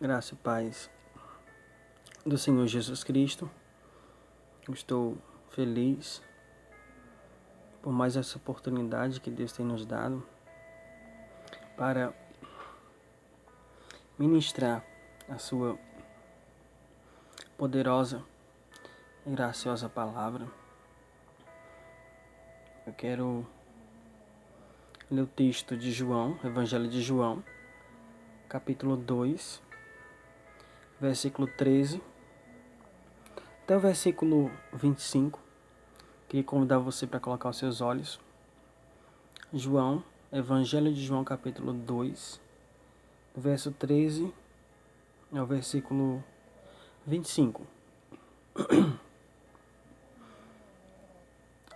Graça e paz do Senhor Jesus Cristo. Eu estou feliz por mais essa oportunidade que Deus tem nos dado para ministrar a sua poderosa e graciosa palavra. Eu quero ler o texto de João, Evangelho de João, capítulo 2, versículo 13 até o versículo 25. Queria convidar você para colocar os seus olhos. João, Evangelho de João, capítulo 2, do verso 13 ao versículo 25.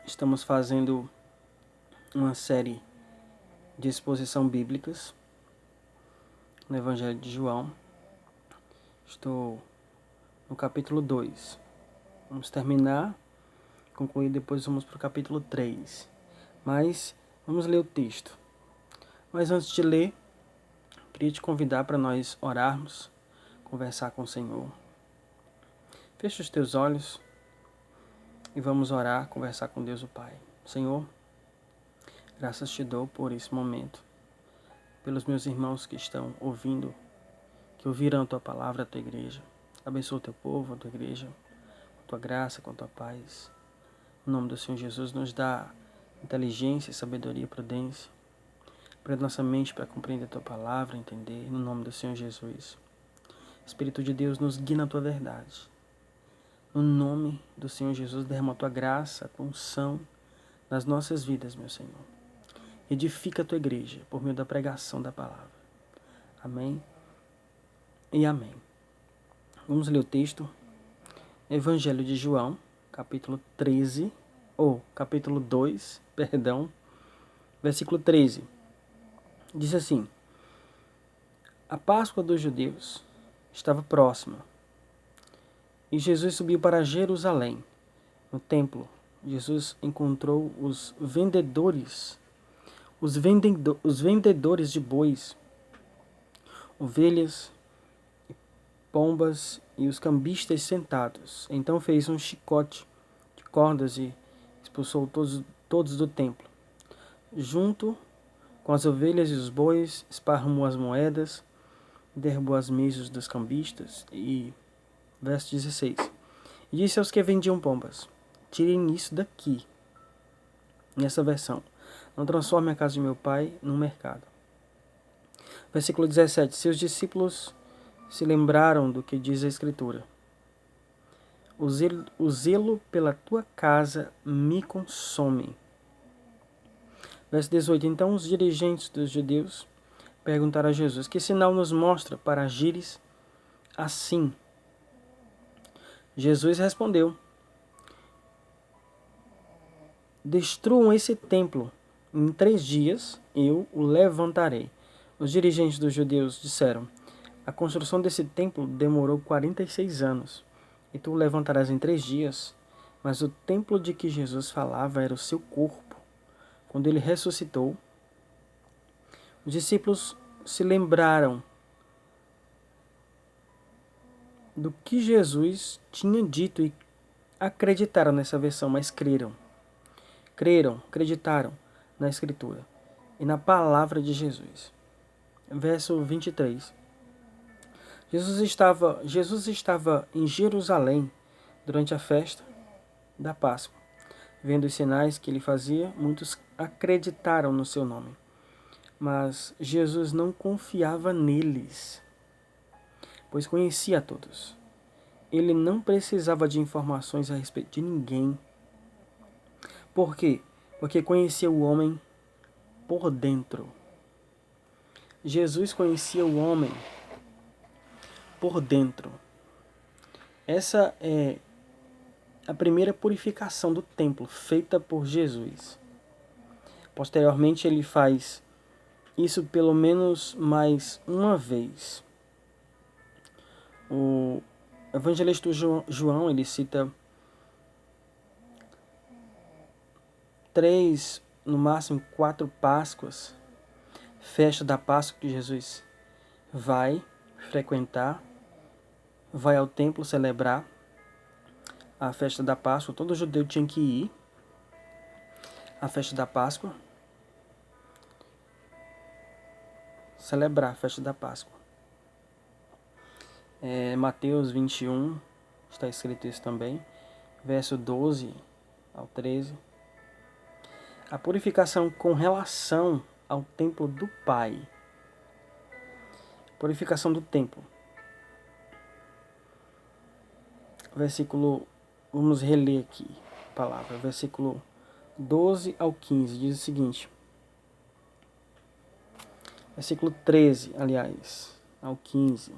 Estamos fazendo uma série de exposição bíblicas no Evangelho de João. Estou no capítulo 2. Vamos terminar, concluir, depois vamos para o capítulo 3. Mas vamos ler o texto. Mas antes de ler, queria te convidar para nós orarmos, conversar com o Senhor. Feche os teus olhos e vamos orar, conversar com Deus o Pai. Senhor, graças te dou por esse momento, pelos meus irmãos que estão ouvindo, que ouvirão a tua palavra, a tua igreja. Abençoa o teu povo, a tua igreja, com a tua graça, com a tua paz. Em nome do Senhor Jesus, nos dá inteligência, sabedoria e prudência. Prenda nossa mente para compreender a tua palavra, entender, no nome do Senhor Jesus. Espírito de Deus, nos guia na tua verdade. No nome do Senhor Jesus, derrama a tua graça, a tua unção nas nossas vidas, meu Senhor. Edifica a tua igreja por meio da pregação da palavra. Amém e amém. Vamos ler o texto. Evangelho de João, capítulo 2, versículo 13. Diz assim: A Páscoa dos judeus estava próxima e Jesus subiu para Jerusalém. No templo, Jesus encontrou os vendedores de bois, ovelhas, pombas e os cambistas sentados. Então fez um chicote de cordas e expulsou todos do templo. Junto com as ovelhas e os bois, esparramou as moedas, derrubou as mesas dos cambistas. E verso 16. E disse aos que vendiam pombas: Tirem isso daqui. Nessa versão: Não transforme a casa de meu pai num mercado. Versículo 17. Seus discípulos se lembraram do que diz a Escritura: O zelo pela tua casa me consome. Verso 18. Então os dirigentes dos judeus perguntaram a Jesus: Que sinal nos mostra para agires assim? Jesus respondeu: Destruam esse templo. Em 3 dias eu o levantarei. Os dirigentes dos judeus disseram: A construção desse templo demorou 46 anos, e tu o levantarás em 3 dias. Mas o templo de que Jesus falava era o seu corpo. Quando ele ressuscitou, os discípulos se lembraram do que Jesus tinha dito e acreditaram nessa versão, mas acreditaram na Escritura e na palavra de Jesus. Verso 23. Jesus estava em Jerusalém durante a festa da Páscoa. Vendo os sinais que ele fazia, muitos acreditaram no seu nome. Mas Jesus não confiava neles, pois conhecia a todos. Ele não precisava de informações a respeito de ninguém. Por quê? Porque conhecia o homem por dentro. Jesus conhecia o homem por dentro. Essa é a primeira purificação do templo feita por Jesus. Posteriormente ele faz isso pelo menos mais uma vez. O evangelista João, ele cita 3, no máximo 4 Páscoas, festa da Páscoa que Jesus vai, frequentar, vai ao templo celebrar a festa da Páscoa. Todo judeu tinha que ir à festa da Páscoa, celebrar a festa da Páscoa. Mateus 21, está escrito isso também, verso 12 ao 13. A purificação com relação ao templo do Pai. Purificação do templo. Versículo, vamos reler aqui a palavra. Versículo 12 ao 15 diz o seguinte. Versículo 13, aliás, ao 15.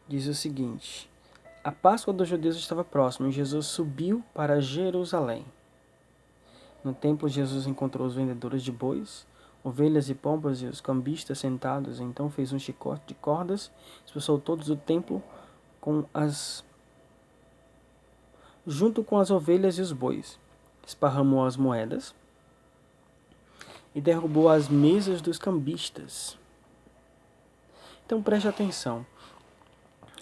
Diz o seguinte: a Páscoa dos judeus estava próxima e Jesus subiu para Jerusalém. No templo, Jesus encontrou os vendedores de bois, ovelhas e pombas e os cambistas sentados. Então fez um chicote de cordas, expulsou todos do templo junto com as ovelhas e os bois. Esparramou as moedas e derrubou as mesas dos cambistas. Então preste atenção.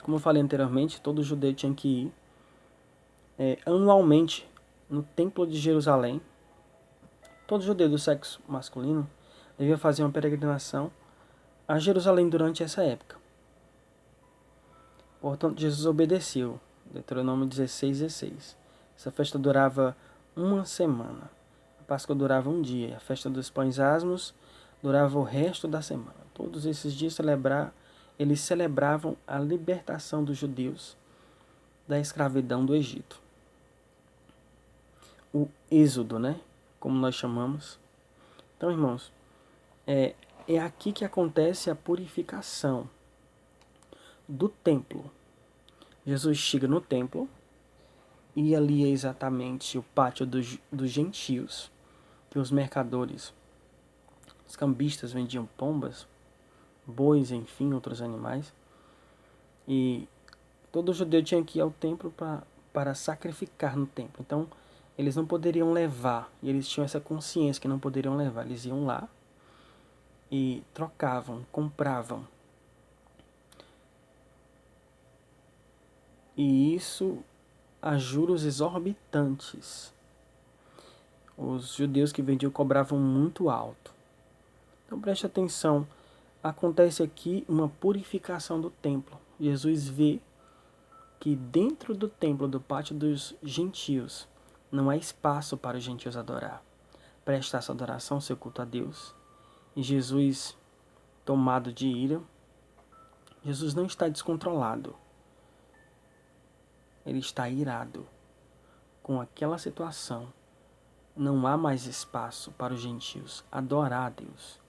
Como eu falei anteriormente, todo judeu tinha que ir anualmente no templo de Jerusalém. Todo judeu do sexo masculino devia fazer uma peregrinação a Jerusalém durante essa época. Portanto, Jesus obedeceu. Deuteronômio 16:16. Essa festa durava uma semana. A Páscoa durava um dia. A festa dos pães asmos durava o resto da semana. Todos esses dias eles celebravam a libertação dos judeus da escravidão do Egito. O êxodo, né? Como nós chamamos. Então, irmãos, é aqui que acontece a purificação do templo. Jesus chega no templo, e ali é exatamente o pátio dos gentios, que os mercadores, os cambistas vendiam pombas, bois, enfim, outros animais. E todo judeu tinha que ir ao templo para sacrificar no templo. Então, eles não poderiam levar, e eles tinham essa consciência que não poderiam levar. Eles iam lá e trocavam, compravam. E isso a juros exorbitantes. Os judeus que vendiam cobravam muito alto. Então preste atenção, acontece aqui uma purificação do templo. Jesus vê que dentro do templo, do pátio dos gentios, não há espaço para os gentios adorar, prestar sua adoração, seu culto a Deus. E Jesus, tomado de ira, Jesus não está descontrolado. Ele está irado com aquela situação. Não há mais espaço para os gentios adorar a Deus.